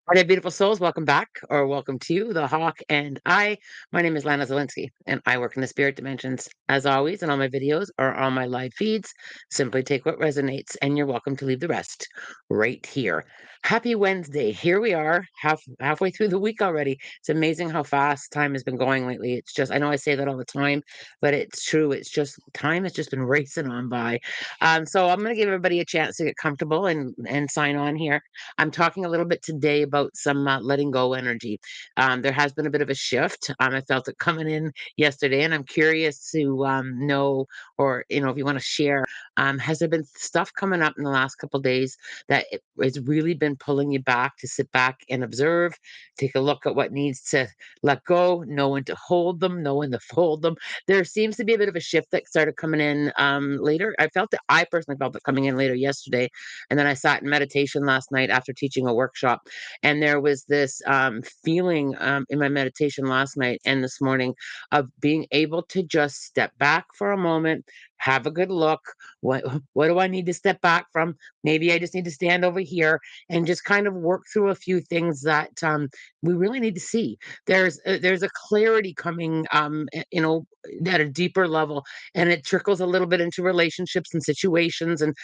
All right, beautiful souls, welcome back or welcome to The Hawk and I. My name is Lana Zelinsky, and I work in the spirit dimensions. As always, in all my videos or on my live feeds, simply take what resonates, and you're welcome to leave the rest right here. Happy Wednesday. Here we are, halfway through the week already. It's amazing how fast time has been going lately. It's just, I know I say that all the time, but it's true. It's just, time has just been racing on by. So I'm going to give everybody a chance to get comfortable and sign on here. I'm talking a little bit today about some letting go energy. There has been a bit of a shift. I felt it coming in yesterday, and I'm curious to know, or if you want to share, has there been stuff coming up in the last couple days that has really been pulling you back to sit back and observe, take a look at what needs to let go, know when to hold them, know when to fold them. There seems to be a bit of a shift that started coming in later. I personally felt it coming in later yesterday, and then I sat in meditation last night after teaching a workshop. And there was this feeling in my meditation last night and this morning of being able to just step back for a moment, have a good look. What do I need to step back from? Maybe I just need to stand over here and just kind of work through a few things that we really need to see. There's a clarity coming, at a deeper level, and it trickles a little bit into relationships and situations and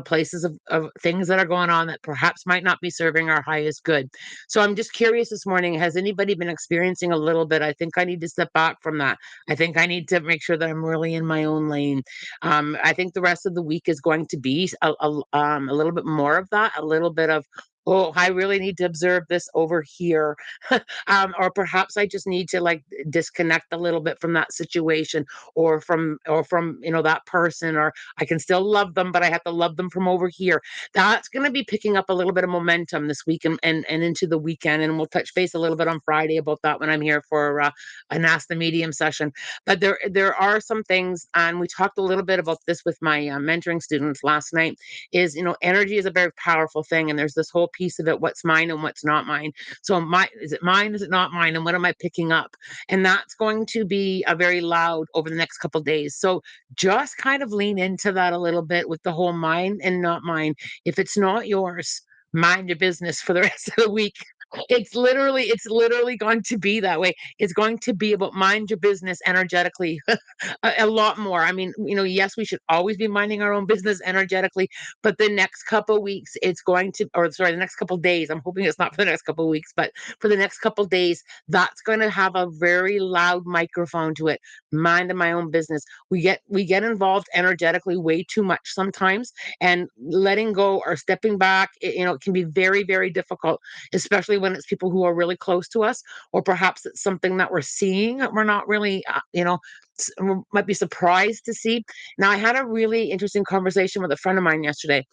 places of things that are going on that perhaps might not be serving our highest good. So I'm just curious this morning, has anybody been experiencing a little bit? I think I need to step back from that. I think I need to make sure that I'm really in my own lane. I think the rest of the week is going to be a little bit more of that, a little bit of, oh, I really need to observe this over here. Or perhaps I just need to like disconnect a little bit from that situation or from that person, or I can still love them, but I have to love them from over here. That's going to be picking up a little bit of momentum this week and into the weekend. And we'll touch base a little bit on Friday about that when I'm here for an Ask the Medium session. But there are some things, and we talked a little bit about this with my mentoring students last night. Energy is a very powerful thing, and there's this whole piece of it: what's mine and what's not mine. So, is it mine? Is it not mine? And what am I picking up? And that's going to be a very loud over the next couple days. So just kind of lean into that a little bit with the whole mine and not mine. If it's not yours, mind your business for the rest of the week. It's literally going to be that way. It's going to be about mind your business energetically a lot more. I mean, yes, we should always be minding our own business energetically, but the next couple weeks, it's going to, or sorry, the next couple days, I'm hoping it's not for the next couple weeks, but for the next couple days, that's going to have a very loud microphone to it. Minding my own business. We get involved energetically way too much sometimes, and letting go or stepping back, it can be very, very difficult, especially when it's people who are really close to us, or perhaps it's something that we're seeing that we're not really, might be surprised to see. Now, I had a really interesting conversation with a friend of mine yesterday,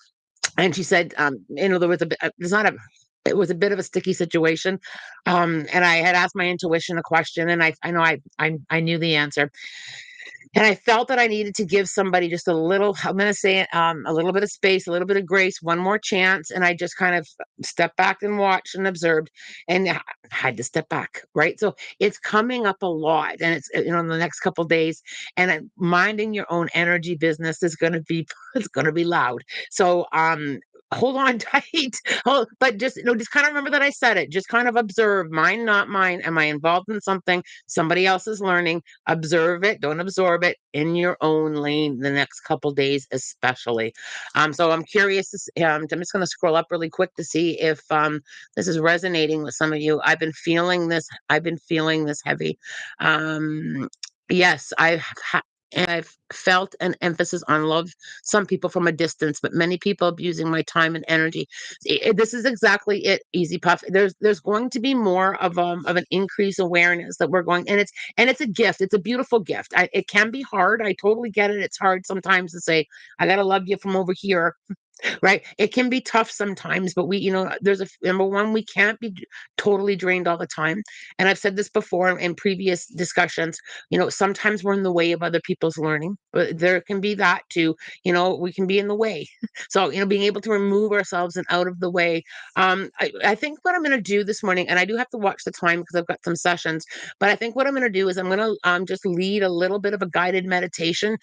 and she said, there was a bit, it's not a, it was a bit of a sticky situation, and I had asked my intuition a question, and I know I knew the answer, and I felt that I needed to give somebody just a little, I'm going to say it, a little bit of space, a little bit of grace, one more chance. And I just kind of stepped back and watched and observed, and had to step back. Right. So it's coming up a lot, and it's, in the next couple days, and minding your own energy business is going to be, it's going to be loud. So, hold on tight. But just kind of remember that I said it. Just kind of observe mine, not mine. Am I involved in something somebody else is learning? Observe it, don't absorb it, in your own lane the next couple days, especially. So I'm curious. I'm just going to scroll up really quick to see if this is resonating with some of you. I've been feeling this. I've been feeling this heavy. Yes, and I've felt an emphasis on love some people from a distance, but many people abusing my time and energy. This is exactly it, Easy Puff. There's going to be more of an increased awareness that we're going, and it's a gift. It's a beautiful gift. It can be hard. I totally get it. It's hard sometimes to say, I gotta love you from over here, right? It can be tough sometimes, but there's number one, we can't be totally drained all the time. And I've said this before in previous discussions, sometimes we're in the way of other people's learning, but there can be that too. We can be in the way. So, being able to remove ourselves and out of the way. I think what I'm going to do this morning, and I do have to watch the time because I've got some sessions, but I think what I'm going to do is I'm going to just lead a little bit of a guided meditation,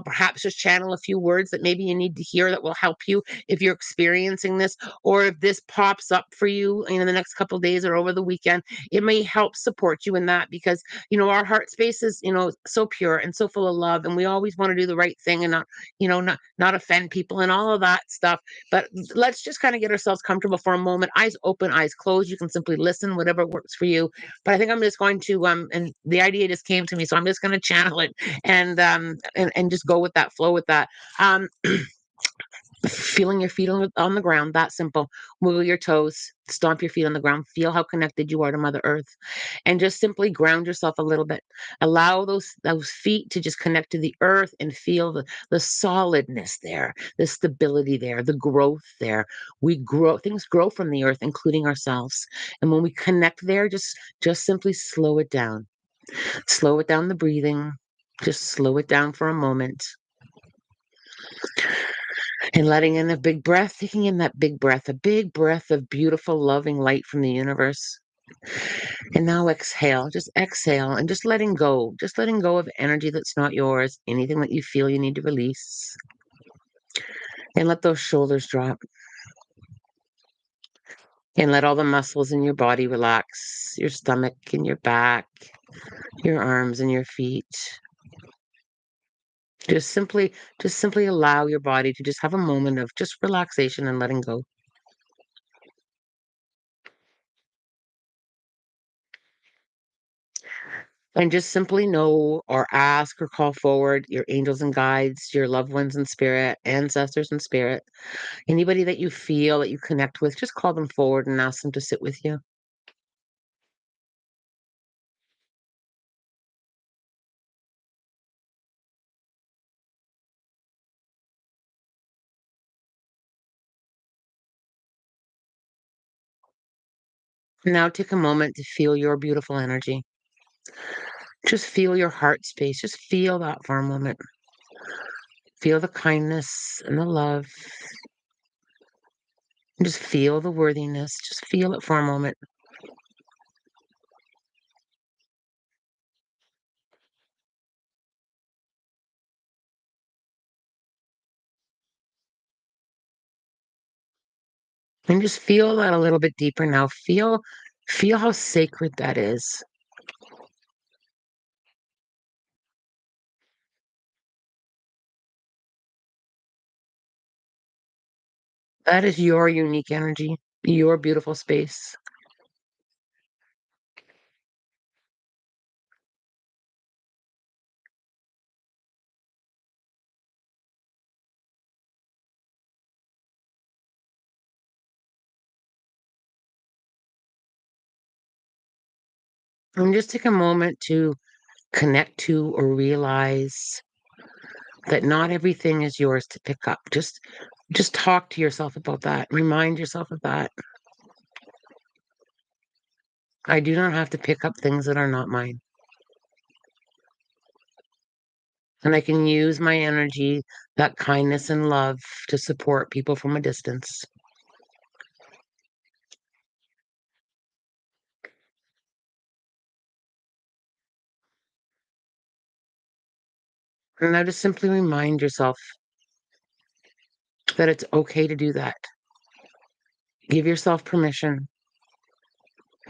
perhaps just channel a few words that maybe you need to hear that will help you you if you're experiencing this, or if this pops up for you in the next couple days or over the weekend. It may help support you in that because our heart space is so pure and so full of love, and we always want to do the right thing and not offend people and all of that stuff. But let's just kind of get ourselves comfortable for a moment. Eyes open, eyes closed. You can simply listen, whatever works for you. But I think I'm just going to and the idea just came to me, so I'm just going to channel it and just go with that, flow with that. Um, Feeling your feet on the ground, that simple. Wiggle your toes, stomp your feet on the ground, feel how connected you are to Mother Earth, and just simply ground yourself a little bit. Allow those feet to just connect to the earth and feel the solidness there, the stability there, the growth there. We grow, things grow from the earth, including ourselves. And when we connect there, just simply slow it down. Slow it down the breathing. Just slow it down for a moment and letting in a big breath, taking in that big breath, a big breath of beautiful, loving light from the universe. And now exhale, just exhale and just letting go of energy that's not yours, anything that you feel you need to release. And let those shoulders drop and let all the muscles in your body relax, your stomach and your back, your arms and your feet. Just simply, just simply allow your body to just have a moment of just relaxation and letting go. And just simply know or ask or call forward your angels and guides, your loved ones in spirit, ancestors in spirit, anybody that you feel that you connect with, just call them forward and ask them to sit with you. Now take a moment to feel your beautiful energy. Just feel your heart space. Just feel that for a moment. Feel the kindness and the love. And just feel the worthiness. Just feel it for a moment. And just feel that a little bit deeper now. Feel how sacred that is. That is your unique energy, your beautiful space. And just take a moment to connect to or realize that not everything is yours to pick up. Just talk to yourself about that. Remind yourself of that. I do not have to pick up things that are not mine. And I can use my energy, that kindness and love to support people from a distance. And now just simply remind yourself that it's okay to do that. Give yourself permission.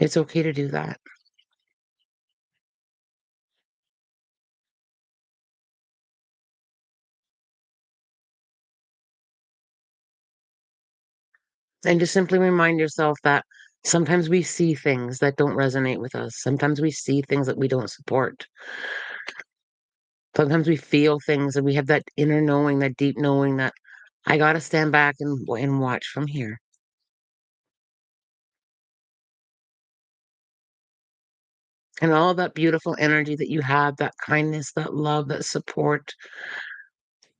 It's okay to do that. And just simply remind yourself that sometimes we see things that don't resonate with us. Sometimes we see things that we don't support. Sometimes we feel things and we have that inner knowing, that deep knowing that I got to stand back and watch from here. And all that beautiful energy that you have, that kindness, that love, that support,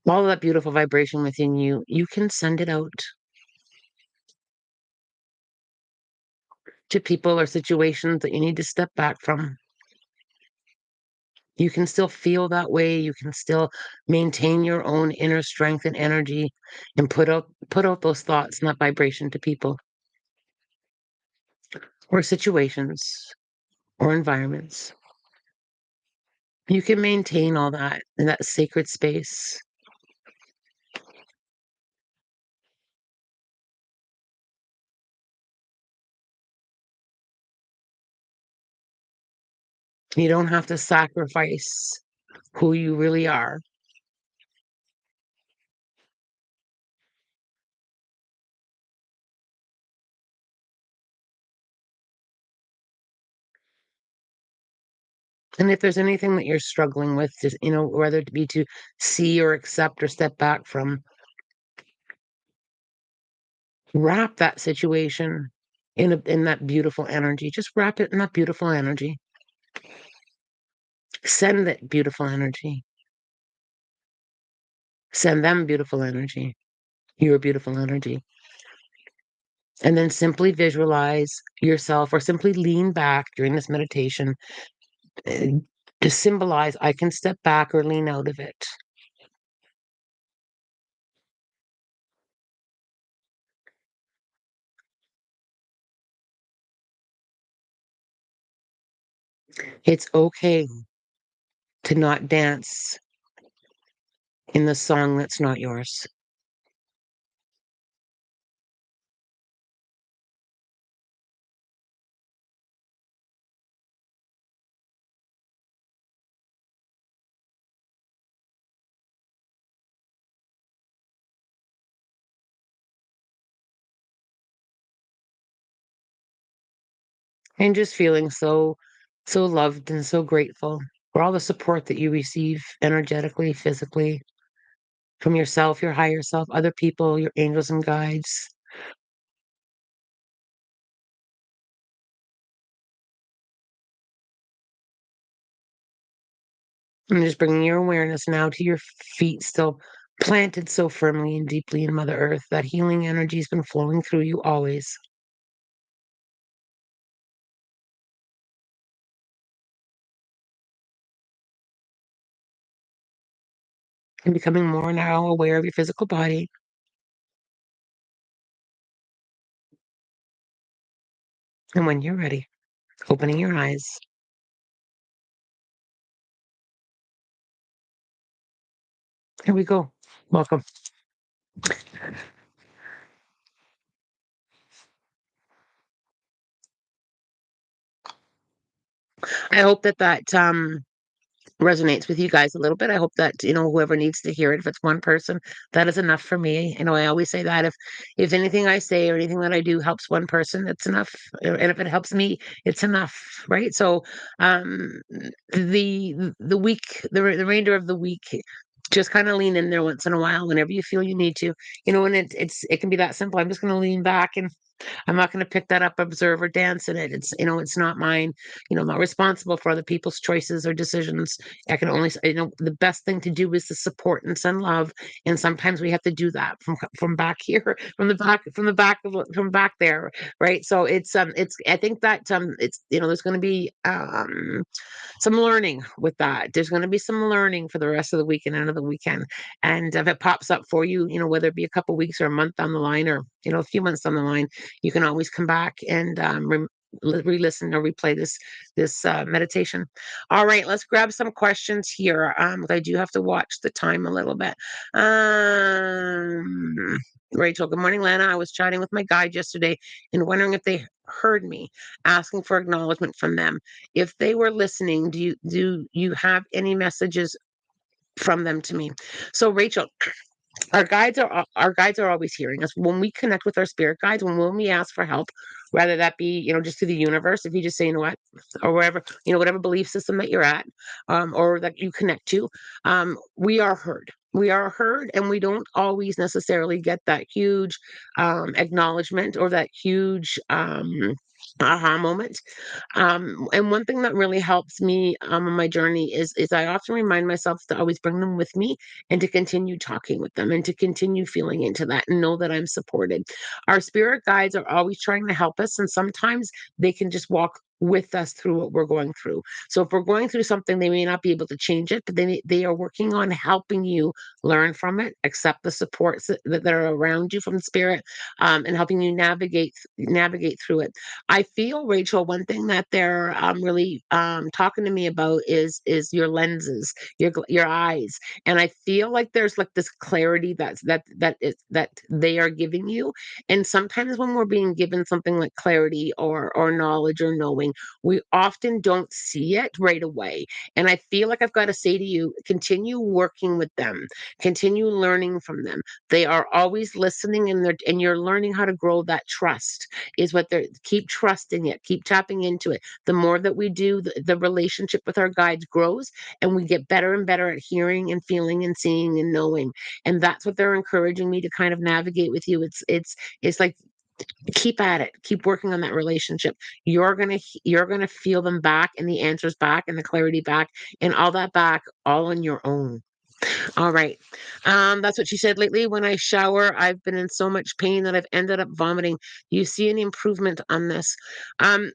all that beautiful vibration within you, you can send it out to people or situations that you need to step back from. You can still feel that way. You can still maintain your own inner strength and energy and put out those thoughts and that vibration to people or situations or environments. You can maintain all that in that sacred space. You don't have to sacrifice who you really are. And if there's anything that you're struggling with, just, whether it be to see or accept or step back from, wrap that situation in that beautiful energy. Just wrap it in that beautiful energy. Send that beautiful energy. Send them beautiful energy. Your beautiful energy. And then simply visualize yourself or simply lean back during this meditation, uh, to symbolize I can step back or lean out of it. It's okay to not dance in the song that's not yours. And just feeling so loved and so grateful for all the support that you receive energetically, physically, from yourself, your higher self, other people, your angels and guides. And just bringing your awareness now to your feet, still planted so firmly and deeply in Mother Earth. That healing energy has been flowing through you always. And becoming more now aware of your physical body. And when you're ready, opening your eyes. Here we go. Welcome. I hope that resonates with you guys a little bit. I hope that, whoever needs to hear it, if it's one person, that is enough for me. I always say that if anything I say or anything that I do helps one person, it's enough. And if it helps me, it's enough, right? So the week, the remainder of the week, just kind of lean in there once in a while whenever you feel you need to. And it can be that simple. I'm just going to lean back and I'm not going to pick that up, observe, or dance in it. It's not mine. I'm not responsible for other people's choices or decisions. I can only, the best thing to do is to support and send love. And sometimes we have to do that from back here, from back there, right? So I think that it's, there's going to be some learning with that. There's going to be some learning for the rest of the week and end of the weekend. And if it pops up for you, whether it be a couple weeks or a month down the line, or a few months down the line, you can always come back and re-listen or replay this meditation. All right, let's grab some questions here. I do have to watch the time a little bit. Rachel, good morning, Lana. I was chatting with my guide yesterday and wondering if they heard me, asking for acknowledgement from them. If they were listening, do you have any messages from them to me? So, Rachel, our guides are always hearing us when we connect with our spirit guides, when we ask for help, whether that be just to the universe, if you just say, what, or wherever, whatever belief system that you're at, or that you connect to, we are heard, and we don't always necessarily get that huge acknowledgement or that huge aha moment. And one thing that really helps me on my journey is I often remind myself to always bring them with me and to continue talking with them and to continue feeling into that and know that I'm supported. Our spirit guides are always trying to help us, and sometimes they can just walk with us through what we're going through. So if we're going through something, they may not be able to change it, but they are working on helping you learn from it, accept the supports that are around you from spirit, and helping you navigate through it. I feel, Rachel, one thing that they're really talking to me about is your lenses, your eyes, and I feel like there's like this clarity that they are giving you. And sometimes when we're being given something like clarity or knowledge or knowing, growing, we often don't see it right away. And I feel like I've got to say to you, continue working with them, continue learning from them. They are always listening, and you're learning how to grow that trust is what they're keep trusting it, keep tapping into it. The more that we do, the relationship with our guides grows, and we get better and better at hearing and feeling and seeing and knowing. And that's what they're encouraging me to kind of navigate with you. It's like, keep at it, keep working on that relationship. You're gonna feel them back, and the answers back, and the clarity back, and all that back, all on your own. All right. That's what she said. Lately, when I shower, I've been in so much pain that I've ended up vomiting. You see any improvement on this? Um,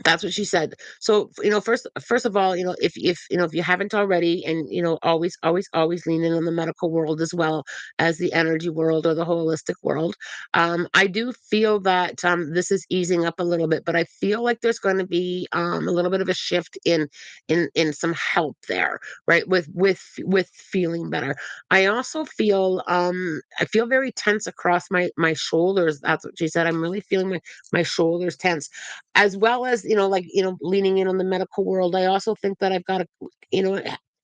that's what she said. So, first of all, if you haven't already, and always lean in on the medical world as well as the energy world or the holistic world. I do feel that this is easing up a little bit, but I feel like there's going to be a little bit of a shift in some help there, right? With feeling better. I feel very tense across my shoulders. That's what she said. I'm really feeling my shoulders tense, as well as leaning in on the medical world. I also think that I've got to you know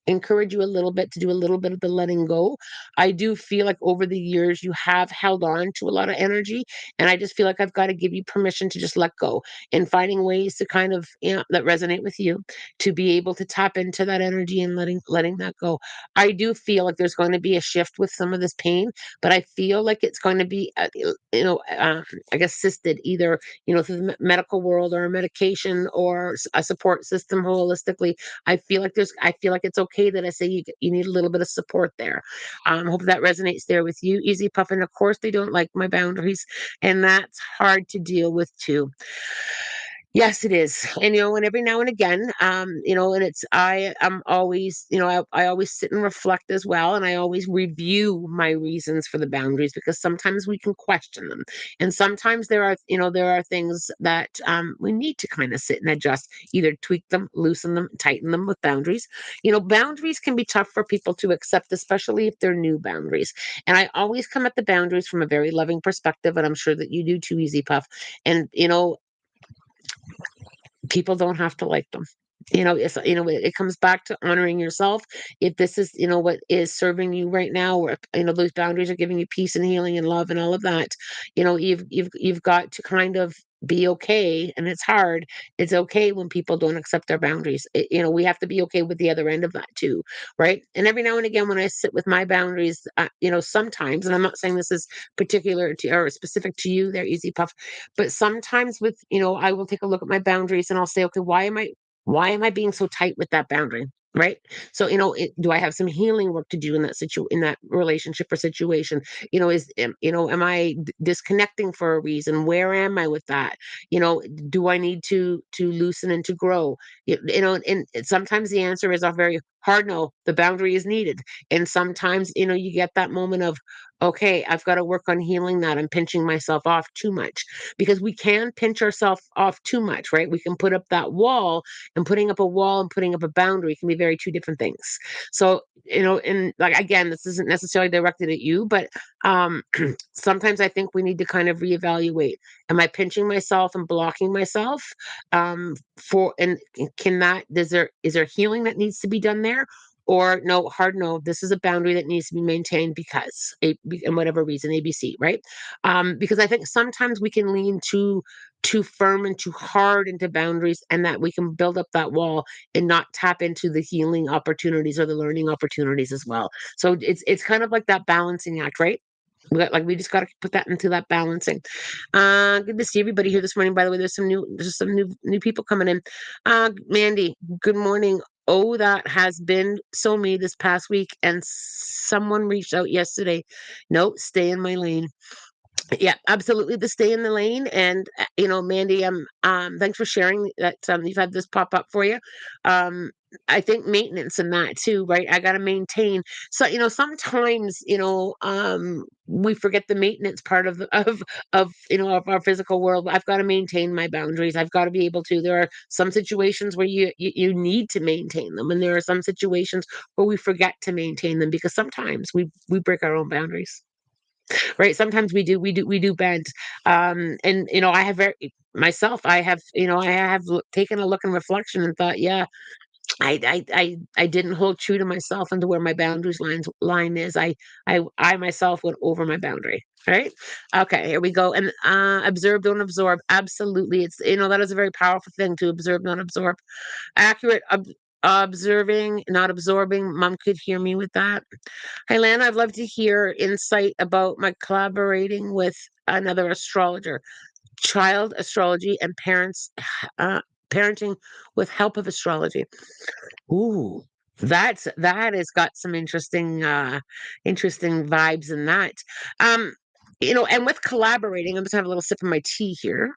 encourage you a little bit to do a little bit of the letting go. I do feel like over the years you have held on to a lot of energy, and I just feel like I've got to give you permission to just let go, and finding ways to kind of that resonate with you, to be able to tap into that energy and letting that go. I do feel like there's going to be a shift with some of this pain, but I feel like it's going to be I guess assisted either through the medical world, or a medication, or a support system holistically. I feel like it's okay that I say you need a little bit of support there. Hope that resonates there with you, Easy Puff. And of course, they don't like my boundaries, and that's hard to deal with too. Yes, it is. And every now and again, and I'm always, I always sit and reflect as well. And I always review my reasons for the boundaries, because sometimes we can question them. And sometimes there are things that we need to kind of sit and adjust, either tweak them, loosen them, tighten them with boundaries. Boundaries can be tough for people to accept, especially if they're new boundaries. And I always come at the boundaries from a very loving perspective. And I'm sure that you do too, Easy Puff. And, people don't have to like them. It comes back to honoring yourself. If this is, what is serving you right now, or those boundaries are giving you peace and healing and love and all of that, you've got to kind of be okay. And it's hard. It's okay when people don't accept our boundaries. We have to be okay with the other end of that too, right? And every now and again, when I sit with my boundaries, sometimes, and I'm not saying this is particular to or specific to you there, Easy Puff, but sometimes I will take a look at my boundaries, and I'll say, okay, why am I being so tight with that boundary? Right. So, do I have some healing work to do in that relationship or situation? Am I disconnecting for a reason? Where am I with that? Do I need to loosen and to grow? And sometimes the answer is a very hard no. The boundary is needed. And sometimes, you get that moment of, okay, I've got to work on healing that. I'm pinching myself off too much, because we can pinch ourselves off too much, right? We can put up that wall, and putting up a wall and putting up a boundary can be very two different things. So, and like, again, this isn't necessarily directed at you, but sometimes I think we need to kind of reevaluate. Am I pinching myself and blocking myself? And is there healing that needs to be done there? Or no, hard no, this is a boundary that needs to be maintained because and whatever reason, ABC, right? Because I think sometimes we can lean too firm and too hard into boundaries, and that we can build up that wall and not tap into the healing opportunities or the learning opportunities as well. So it's kind of like that balancing act, right? We just got to put that into that balancing. Good to see everybody here this morning. By the way, there's some new people coming in. Mandy, good morning. Oh, that has been so me this past week, and someone reached out yesterday. No, stay in my lane. Yeah, absolutely, to stay in the lane. And Mandy, thanks for sharing that. You've had this pop up for you. I think maintenance and that too, right? I got to maintain. So sometimes we forget the maintenance part of our physical world. I've got to maintain my boundaries. I've got to be able to. There are some situations where you need to maintain them, and there are some situations where we forget to maintain them, because sometimes we break our own boundaries. right? Sometimes we do bend. And I have very myself, I have taken a look and reflection and thought, yeah, I didn't hold true to myself and to where my boundaries line is. I myself went over my boundary. Right. Okay, here we go. And observe, don't absorb. Absolutely. That is a very powerful thing, to observe, not absorb. Accurate observing, not absorbing. Mom could hear me with that. Hi, Lana. I'd love to hear insight about my collaborating with another astrologer, child astrology, and uh, parenting with help of astrology. Ooh, that has got some interesting vibes in that. Um, and with collaborating, I'm just gonna have a little sip of my tea here.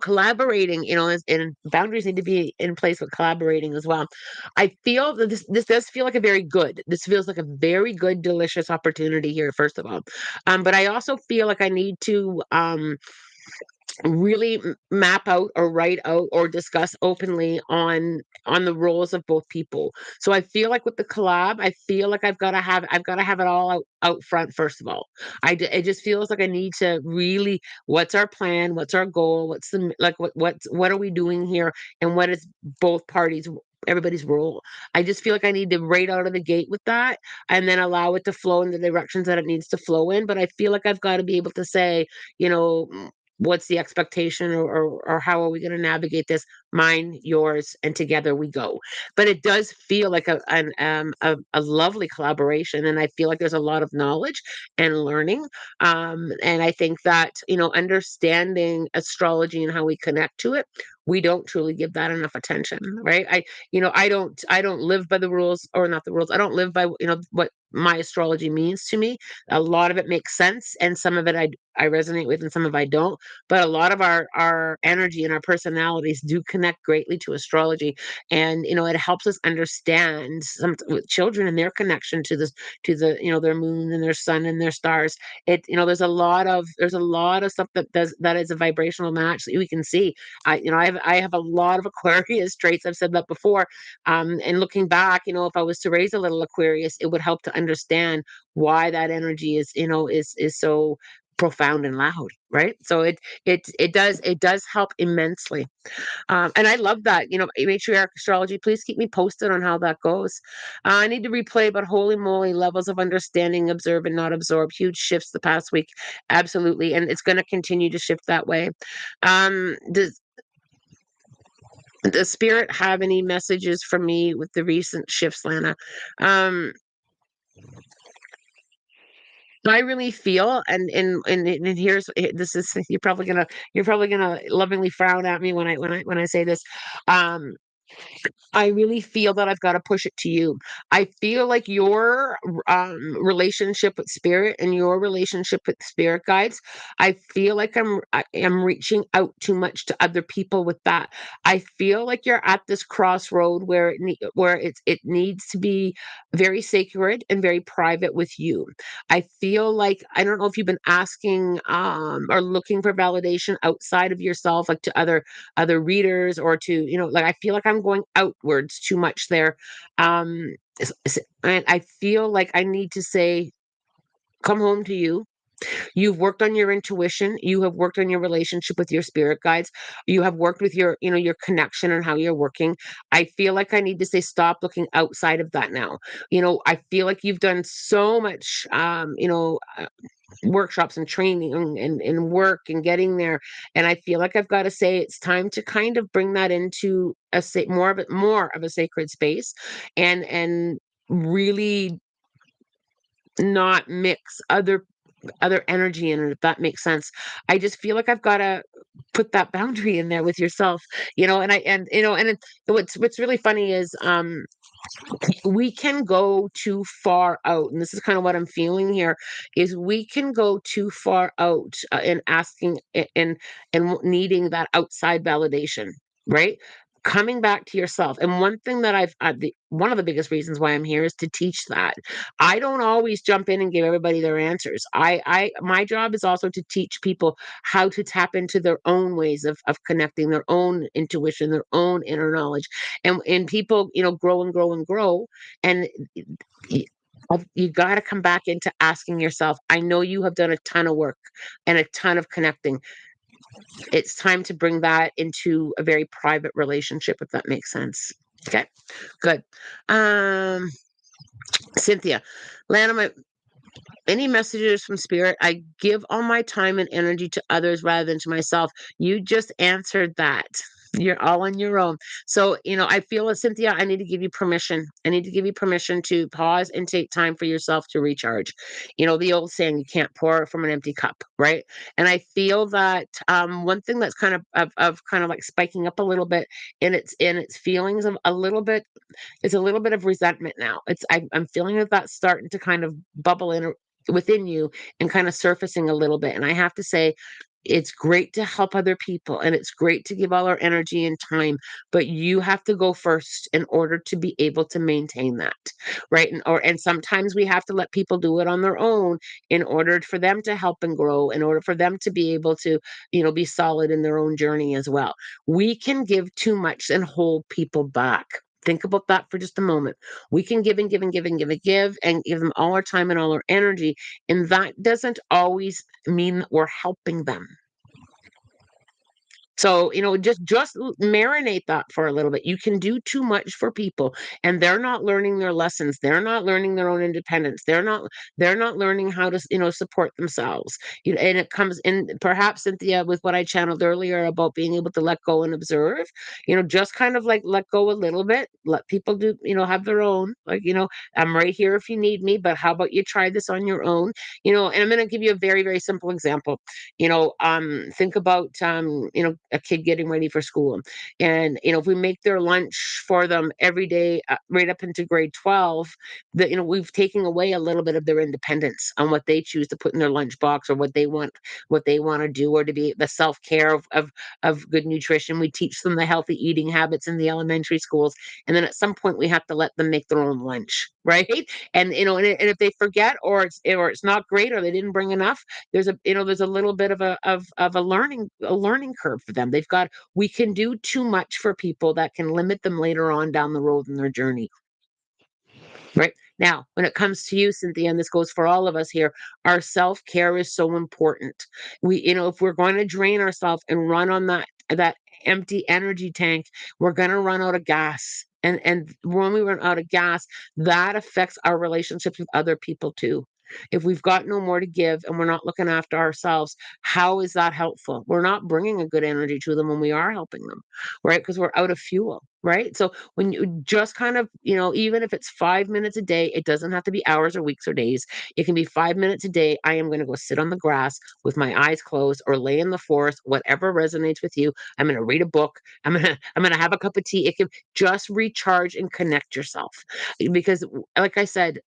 Collaborating, and boundaries need to be in place with collaborating as well. I feel that this does feel like a very good. This feels like a very good, delicious opportunity here, first of all. But I also feel like I need to really map out or write out or discuss openly on the roles of both people. So I feel like with the collab, I feel like I've got to have it all out front, first of all. It just feels like I need to really, what's our plan, what's our goal, what's the like what are we doing here, and what is both parties, everybody's role. I just feel like I need to right out of the gate with that, and then allow it to flow in the directions that it needs to flow in. But I feel like I've got to be able to say, you know what's the expectation, or how are we going to navigate this, mine, yours, and together we go. But it does feel like a lovely collaboration, and I feel like there's a lot of knowledge and learning. And I think that understanding astrology and how we connect to it, we don't truly give that enough attention, right? I don't live by the rules, or not the rules. I don't live by what my astrology means to me. A lot of it makes sense, and some of it I resonate with, and some of I don't. But a lot of our energy and our personalities do connect greatly to astrology, and it helps us understand some with children and their connection to the their moon and their sun and their stars. There's a lot of stuff that is a vibrational match that we can see. I have a lot of Aquarius traits. I've said that before. And looking back, if I was to raise a little Aquarius, it would help to understand why that energy is so profound and loud, right? So it does help immensely. And I love that. Matriarch astrology, please keep me posted on how that goes. I need to replay, but holy moly, levels of understanding, observe and not absorb, huge shifts the past week. Absolutely. And it's going to continue to shift that way. Does spirit have any messages for me with the recent shifts, Lana? Um, I really feel, and here's this is you're probably gonna lovingly frown at me when I say this. Um, I really feel that I've got to push it to you. I feel like your relationship with spirit and your relationship with spirit guides, I feel like I am reaching out too much to other people with that. I feel like you're at this crossroad where it needs to be very sacred and very private with you. I feel like, I don't know if you've been asking or looking for validation outside of yourself, like to other readers, or to like, I feel like I'm going outwards too much there. And I feel like I need to say, come home to you. You've worked on your intuition, you have worked on your relationship with your spirit guides, you have worked with your connection and how you're working. I feel like I need to say, stop looking outside of that now. I feel like you've done so much workshops and training and work and getting there. And I feel like I've got to say, it's time to kind of bring that into more of a sacred space, and really not mix other energy in it, if that makes sense. I just feel like I've got to put that boundary in there with yourself. What's really funny is, we can go too far out, and this is kind of what I'm feeling here, is we can go too far out, in asking and needing that outside validation, right? Coming back to yourself. And one thing that one of the biggest reasons why I'm here is to teach that. I don't always jump in and give everybody their answers. My job is also to teach people how to tap into their own ways of connecting, their own intuition, their own inner knowledge. And people grow and grow and grow. And You got to come back into asking yourself, I know you have done a ton of work and a ton of connecting. It's time to bring that into a very private relationship, if that makes sense. Okay, good. Um, Cynthia, Lana, any messages from spirit? I give all my time and energy to others rather than to myself. You just answered that. You're all on your own. So, I feel, Cynthia, I need to give you permission. I need to give you permission to pause and take time for yourself to recharge. The old saying, you can't pour from an empty cup, right? And I feel that one thing that's kind of kind of like spiking up a little bit in its feelings of a little bit, it's a little bit of resentment now. I'm feeling that that's starting to kind of bubble in within you and kind of surfacing a little bit. And I have to say, it's great to help other people and it's great to give all our energy and time, but you have to go first in order to be able to maintain that, right? And sometimes we have to let people do it on their own in order for them to help and grow, in order for them to be able to, be solid in their own journey as well. We can give too much and hold people back. Think about that for just a moment. We can give and give and give and give and give and give them all our time and all our energy. And that doesn't always mean that we're helping them. So, just marinate that for a little bit. You can do too much for people and they're not learning their lessons. They're not learning their own independence. They're not learning how to, support themselves. And it comes in perhaps, Cynthia, with what I channeled earlier about being able to let go and observe, just kind of like let go a little bit, let people do, have their own, like, I'm right here if you need me, but how about you try this on your own? And I'm going to give you a very, very simple example. Think about a kid getting ready for school, and if we make their lunch for them every day, right up into grade 12, that we've taken away a little bit of their independence on what they choose to put in their lunchbox or what they want to do, or to be the self-care of good nutrition. We teach them the healthy eating habits in the elementary schools, and then at some point we have to let them make their own lunch, right? And if they forget, or it's not great, or they didn't bring enough, there's a little bit of a learning curve for them. We can do too much for people that can limit them later on down the road in their journey. Right now, when it comes to you, Cynthia, and this goes for all of us here, our self care is so important. If we're going to drain ourselves and run on that empty energy tank, we're going to run out of gas. And when we run out of gas, that affects our relationships with other people too. If we've got no more to give and we're not looking after ourselves, how is that helpful? We're not bringing a good energy to them when we are helping them, right? Because we're out of fuel, right? So when you just kind of, even if it's 5 minutes a day, it doesn't have to be hours or weeks or days. It can be 5 minutes a day. I am going to go sit on the grass with my eyes closed or lay in the forest, whatever resonates with you. I'm going to read a book. I'm going to have a cup of tea. It can just recharge and connect yourself. Because like I said,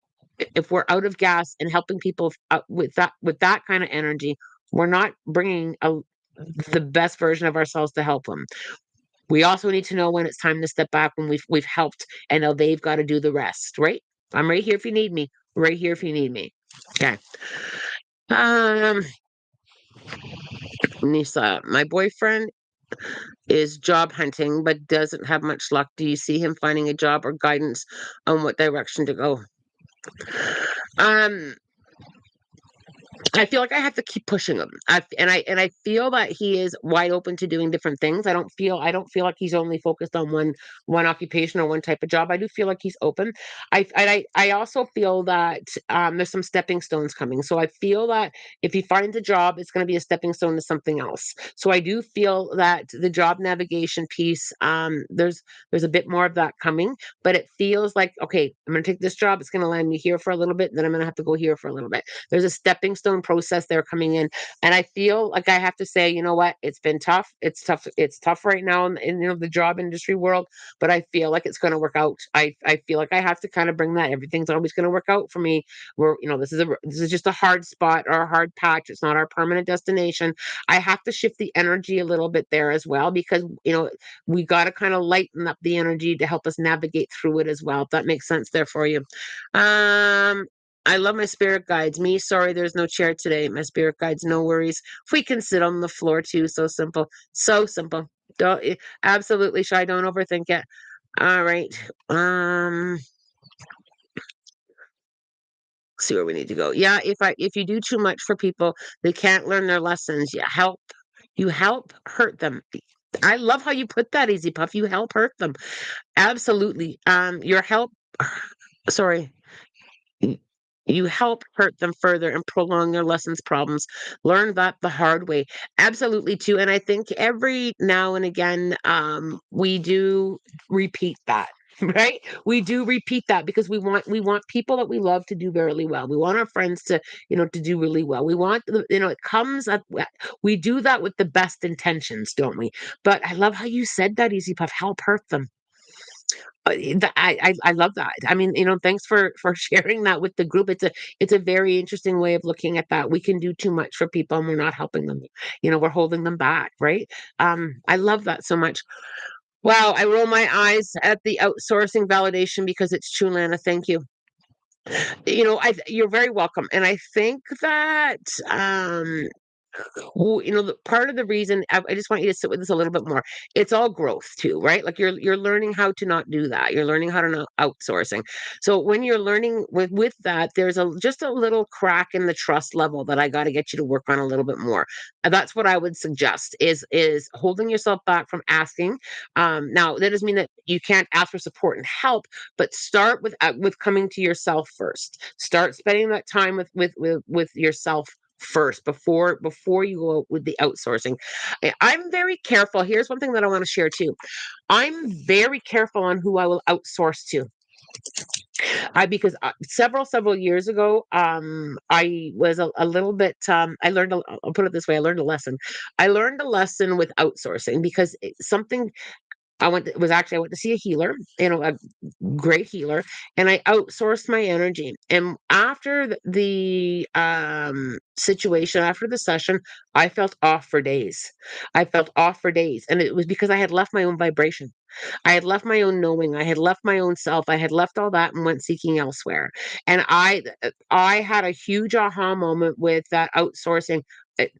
if we're out of gas and helping people with that kind of energy, we're not bringing the best version of ourselves to help them. We also need to know when it's time to step back when we've helped, and now they've got to do the rest, right? I'm right here if you need me. Right here if you need me. Okay. Um, Nisa, my boyfriend is job hunting but doesn't have much luck. Do you see him finding a job or guidance on what direction to go? Um, I feel like I have to keep pushing him. And I feel that he is wide open to doing different things. I don't feel like he's only focused on one occupation or one type of job. I do feel like he's open. I also feel that there's some stepping stones coming. So I feel that if he finds a job, it's going to be a stepping stone to something else. So I do feel that the job navigation piece, there's a bit more of that coming, but it feels like, okay, I'm going to take this job. It's going to land me here for a little bit, then I'm going to have to go here for a little bit. There's a stepping stone process there coming in. And I feel like I have to say, you know what? It's been tough. It's tough. It's tough right now in the job industry world, but I feel like it's going to work out. I feel like I have to kind of bring that. Everything's always going to work out for me. This is just a hard spot or a hard patch. It's not our permanent destination. I have to shift the energy a little bit there as well, because we got to kind of lighten up the energy to help us navigate through it as well. If that makes sense there for you. Um, I love my spirit guides. Me, sorry, there's no chair today. My spirit guides, no worries. We can sit on the floor too. So simple. So simple. Absolutely shy. Don't overthink it. All right. Um, See where we need to go. Yeah, if you do too much for people, they can't learn their lessons. You help hurt them. I love how you put that, Easy Puff. You help hurt them. Absolutely. Your help sorry. y- You help hurt them further and prolong their lessons problems. Learn that the hard way. Absolutely too. And I think every now and again, we do repeat that. Right? We do repeat that because we want people that we love to do really well. We want our friends to, to do really well. We want it comes at we do that with the best intentions, don't we? But I love how you said that, Easy Puff. Help hurt them. I love that. I mean, thanks for sharing that with the group. It's a very interesting way of looking at that. We can do too much for people and we're not helping them. We're holding them back, right? I love that so much. Wow, I roll my eyes at the outsourcing validation because it's true, Lana. Thank you. You're very welcome. And I think that well, part of the reason I just want you to sit with this a little bit more. It's all growth too, right? Like you're learning how to not do that. You're learning how to not outsourcing. So when you're learning with that, there's just a little crack in the trust level that I got to get you to work on a little bit more. And that's what I would suggest is holding yourself back from asking. Now that doesn't mean that you can't ask for support and help, but start with coming to yourself first. Start spending that time with yourself first before you go with the outsourcing. I'm very careful. Here's one thing that I want to share too. I'm very careful on who I will outsource to. I because several years ago, I was a little bit. I learned. I'll put it this way. I learned a lesson. I learned a lesson with outsourcing because something I went to see a healer, a great healer, and I outsourced my energy. And after the situation, after the session, I felt off for days. I felt off for days, and it was because I had left my own vibration. I had left my own knowing. I had left my own self. I had left all that and went seeking elsewhere. And I had a huge aha moment with that outsourcing. It-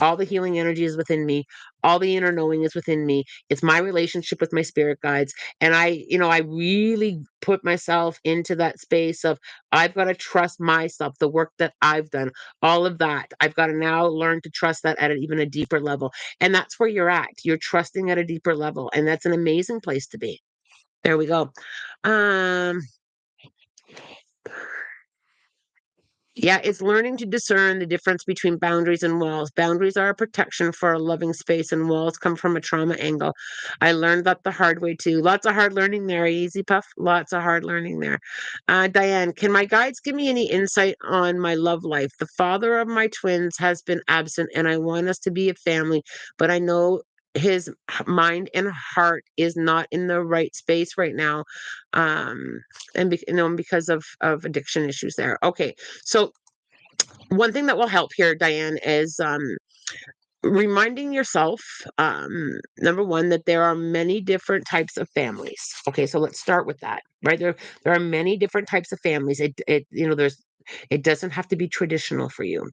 all the healing energy is within me. All the inner knowing is within me. It's my relationship with my spirit guides. And I really put myself into that space of I've got to trust myself, the work that I've done, all of that. I've got to now learn to trust that at even a deeper level. And that's where you're at. You're trusting at a deeper level. And that's an amazing place to be. There we go. Um, Yeah, it's learning to discern the difference between boundaries and walls. Boundaries are a protection for a loving space, and walls come from a trauma angle. I learned that the hard way too. Lots of hard learning there, Easy Puff. Lots of hard learning there. Diane, can my guides give me any insight on my love life? The father of my twins has been absent, and I want us to be a family, but I know his mind and heart is not in the right space right now, and because of addiction issues there. Okay, so one thing that will help here, Diane, is reminding yourself, number one, that there are many different types of families. Okay, so let's start with that. Right there are many different types of families. It doesn't have to be traditional for you.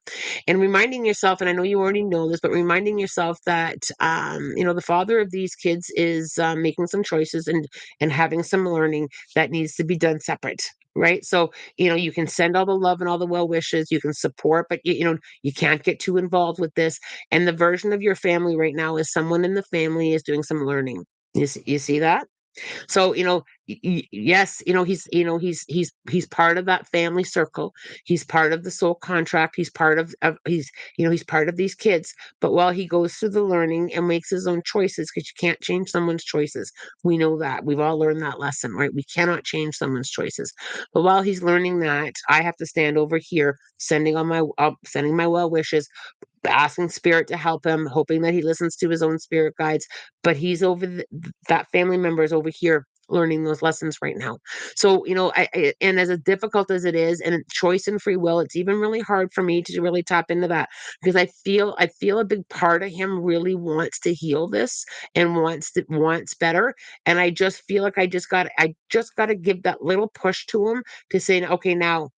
And reminding yourself, and I know you already know this, but reminding yourself that the father of these kids is making some choices and having some learning that needs to be done separate. Right. So, you can send all the love and all the well wishes, you can support, but you can't get too involved with this. And the version of your family right now is someone in the family is doing some learning. You see that? So, yes, he's part of that family circle. He's part of the soul contract. He's part he's part of these kids. But while he goes through the learning and makes his own choices, because you can't change someone's choices, we know that. We've all learned that lesson, right? We cannot change someone's choices. But while he's learning that, I have to stand over here, sending my well wishes, asking spirit to help him, hoping that he listens to his own spirit guides. But that family member is over here learning those lessons right now. So, and as difficult as it is, and choice and free will, it's even really hard for me to really tap into that because I feel a big part of him really wants to heal this and wants better. And I just feel like I just got to give that little push to him to say, okay, now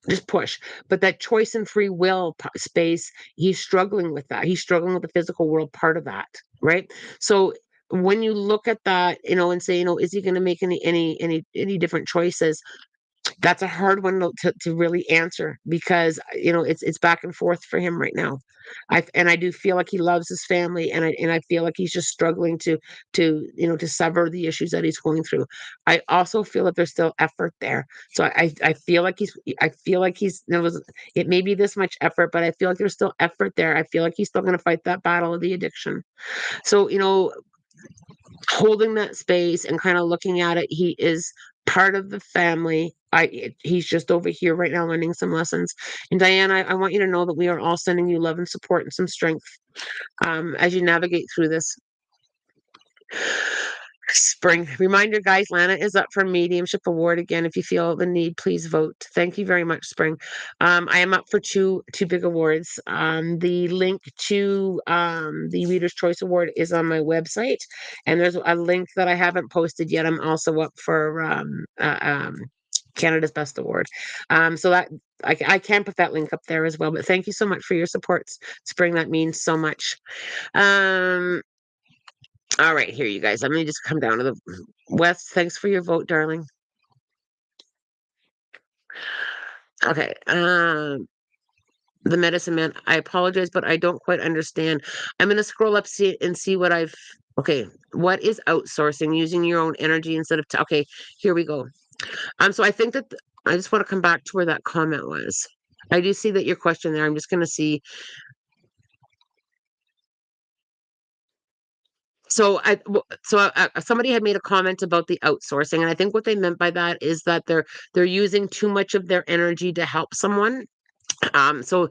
just push. But that choice and free will space, he's struggling with that. He's struggling with the physical world part of that, right? So when you look at that, and say, is he going to make any different choices? That's a hard one to really answer because, it's back and forth for him right now. I do feel like he loves his family, and I feel like he's just struggling to sever the issues that he's going through. I also feel that there's still effort there. So I feel like he's there was it may be this much effort, but I feel like there's still effort there. I feel like he's still gonna fight that battle of the addiction. So, holding that space and kinda looking at it, he is part of the family. He's just over here right now learning some lessons. And Diane, I want you to know that we are all sending you love and support and some strength, as you navigate through this. Spring. Reminder, guys, Lana is up for Mediumship Award again. If you feel the need, please vote. Thank you very much, Spring. I am up for two big awards. The link to the Reader's Choice Award is on my website, and there's a link that I haven't posted yet. I'm also up for Canada's Best Award. So that I can put that link up there as well. But thank you so much for your support, Spring. That means so much. Um, all right, here, you guys. Let me just come down to the West. Thanks for your vote, darling. Okay. The medicine man. I apologize, but I don't quite understand. I'm gonna scroll up see what I've. Okay, what is outsourcing? Using your own energy instead of. Okay, here we go. So I think that I just want to come back to where that comment was. I do see that your question there. I'm just gonna see. Somebody had made a comment about the outsourcing, and I think what they meant by that is that they're using too much of their energy to help someone. So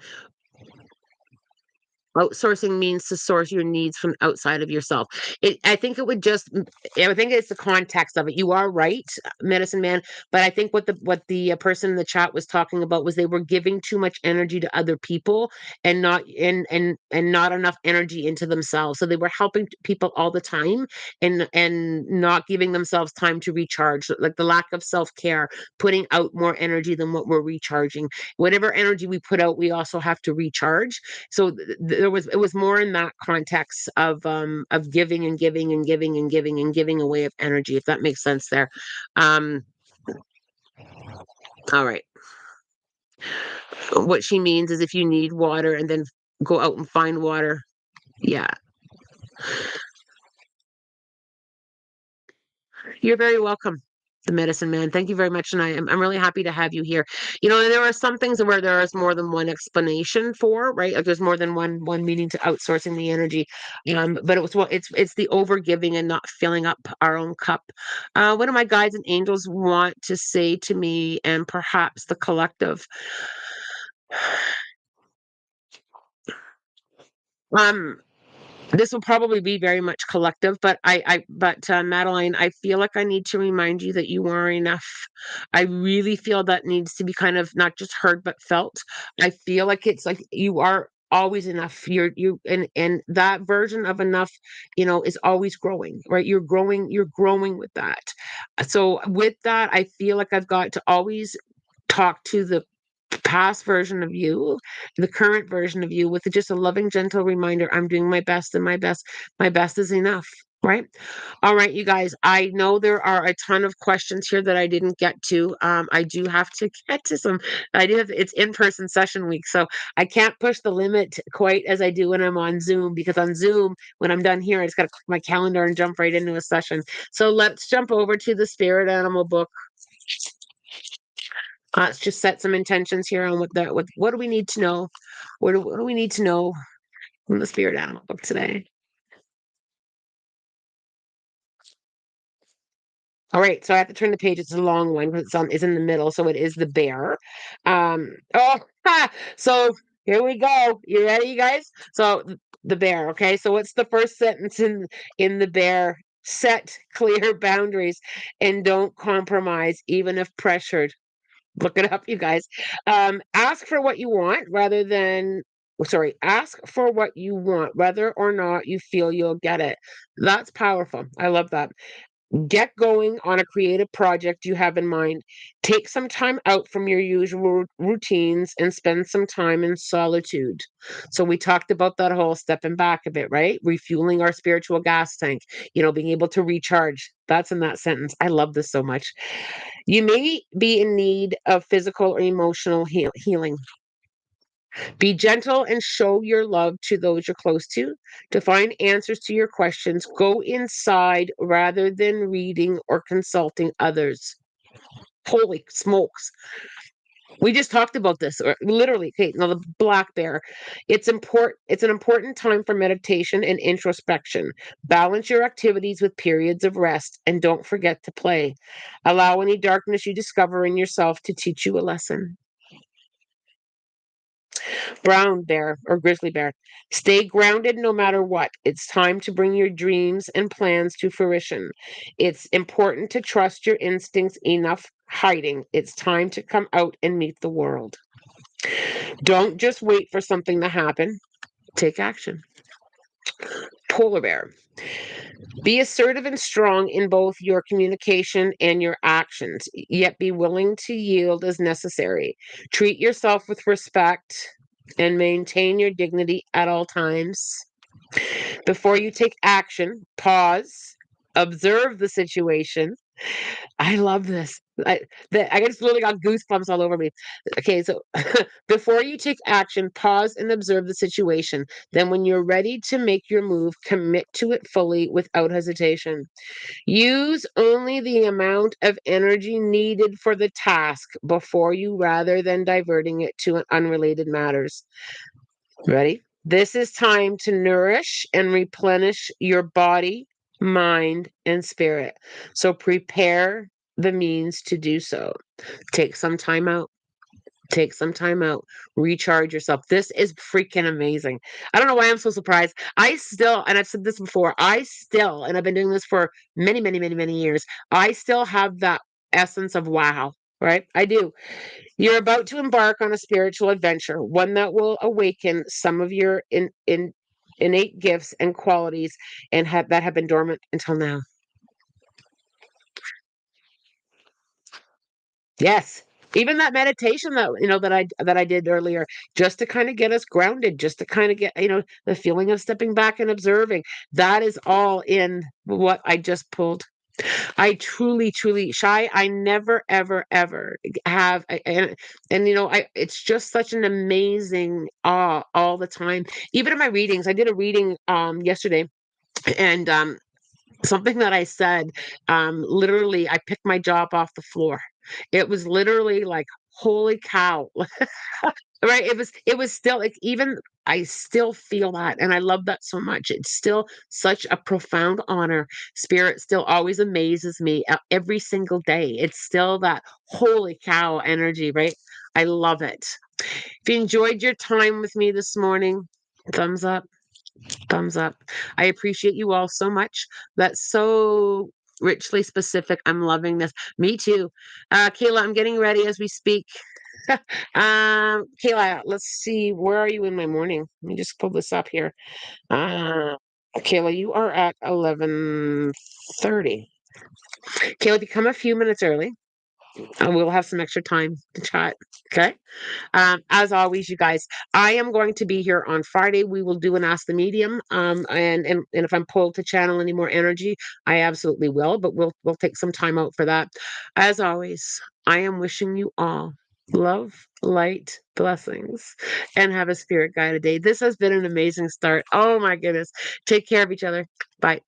outsourcing means to source your needs from outside of yourself. I think it would just. I think it's the context of it. You are right, medicine man. But I think what the person in the chat was talking about was they were giving too much energy to other people and not enough energy into themselves. So they were helping people all the time and not giving themselves time to recharge. Like the lack of self care, putting out more energy than what we're recharging. Whatever energy we put out, we also have to recharge. So it was more in that context of giving and giving and giving and giving and giving away of energy, if that makes sense there. um all right, what she means is if you need water and then go out and find water. Yeah, you're very welcome, the medicine man. Thank you very much, and I'm really happy to have you here. And there are some things where there is more than one explanation for, right? Like there's more than one meaning to outsourcing the energy. But it's the overgiving and not filling up our own cup. What do my guides and angels want to say to me and perhaps the collective? Um, This will probably be very much collective, but Madeline, I feel like I need to remind you that you are enough. I really feel that needs to be kind of not just heard but felt. I feel like it's like you are always enough. And that version of enough, is always growing, right? You're growing with that. So with that, I feel like I've got to always talk to the past version of you, the current version of you, with just a loving, gentle reminder, I'm doing my best, and my best is enough. Right. All right, you guys. I know there are a ton of questions here that I didn't get to. I do have to get to some. It's in-person session week, so I can't push the limit quite as I do when I'm on Zoom, because on Zoom, when I'm done here, I just got to click my calendar and jump right into a session. So let's jump over to the spirit animal book. Let's just set some intentions here on what do we need to know? What do we need to know from the spirit animal book today? All right, so I have to turn the page. It's a long one because it's in the middle, so it is the bear. Oh, so here we go. You ready, you guys? So the bear. Okay, so what's the first sentence in the bear? Set clear boundaries and don't compromise, even if pressured. Look it up, you guys. Ask for what you want rather than, sorry, ask for what you want, whether or not you feel you'll get it. That's powerful. I love that. Get going on a creative project you have in mind. Take some time out from your usual routines and spend some time in solitude. So, we talked about that whole stepping back a bit, right? Refueling our spiritual gas tank, being able to recharge. That's in that sentence. I love this so much. You may be in need of physical or emotional healing. Be gentle and show your love to those you're close to. To find answers to your questions, go inside rather than reading or consulting others. Holy smokes. We just talked about this, or literally, okay, now the black bear. It's an important time for meditation and introspection. Balance your activities with periods of rest and don't forget to play. Allow any darkness you discover in yourself to teach you a lesson. Brown bear or grizzly bear. Stay grounded no matter what. It's time to bring your dreams and plans to fruition. It's important to trust your instincts enough hiding. It's time to come out and meet the world. Don't just wait for something to happen. Take action. Polar bear. Be assertive and strong in both your communication and your actions, yet be willing to yield as necessary. Treat yourself with respect and maintain your dignity at all times. Before you take action, pause, observe the situation. I love this. I just literally got goosebumps all over me. Okay, so before you take action, pause and observe the situation. Then, when you're ready to make your move, commit to it fully without hesitation. Use only the amount of energy needed for the task before you rather than diverting it to unrelated matters. Ready? This is time to nourish and replenish your body, mind, and spirit. So prepare the means to do so. Take some time out. Take some time out. Recharge yourself. This is freaking amazing. I don't know why I'm so surprised. I still, and I've said this before, and I've been doing this for many, many, many, many years. I still have that essence of wow, right? I do. You're about to embark on a spiritual adventure, one that will awaken some of your innate gifts and qualities that have been dormant until now. Yes. Even that meditation that I did earlier, just to kind of get us grounded, just to kind of get, the feeling of stepping back and observing. That is all in what I just pulled. I truly, truly shy. I never, ever, ever have, I. It's just such an amazing awe all the time. Even in my readings, I did a reading yesterday, and something that I said, literally, I picked my jaw up off the floor. It was literally like, holy cow. Right, it was still like, even I still feel that, and I love that so much. It's still such a profound honor. Spirit still always amazes me every single day. It's still that holy cow energy, right? I love it. If you enjoyed your time with me this morning, thumbs up, thumbs up. I appreciate you all so much. That's so richly specific. I'm loving this. Me too. Kayla, I'm getting ready as we speak. Kayla, let's see. Where are you in my morning? Let me just pull this up here. Uh, Kayla, you are at 11:30. Kayla, if you come a few minutes early, we'll have some extra time to chat. Okay. As always, you guys, I am going to be here on Friday. We will do an Ask the Medium. And if I'm pulled to channel any more energy, I absolutely will. But we'll take some time out for that. As always, I am wishing you all love, light, blessings, and have a spirit guided day. This has been an amazing start. Oh my goodness. Take care of each other. Bye.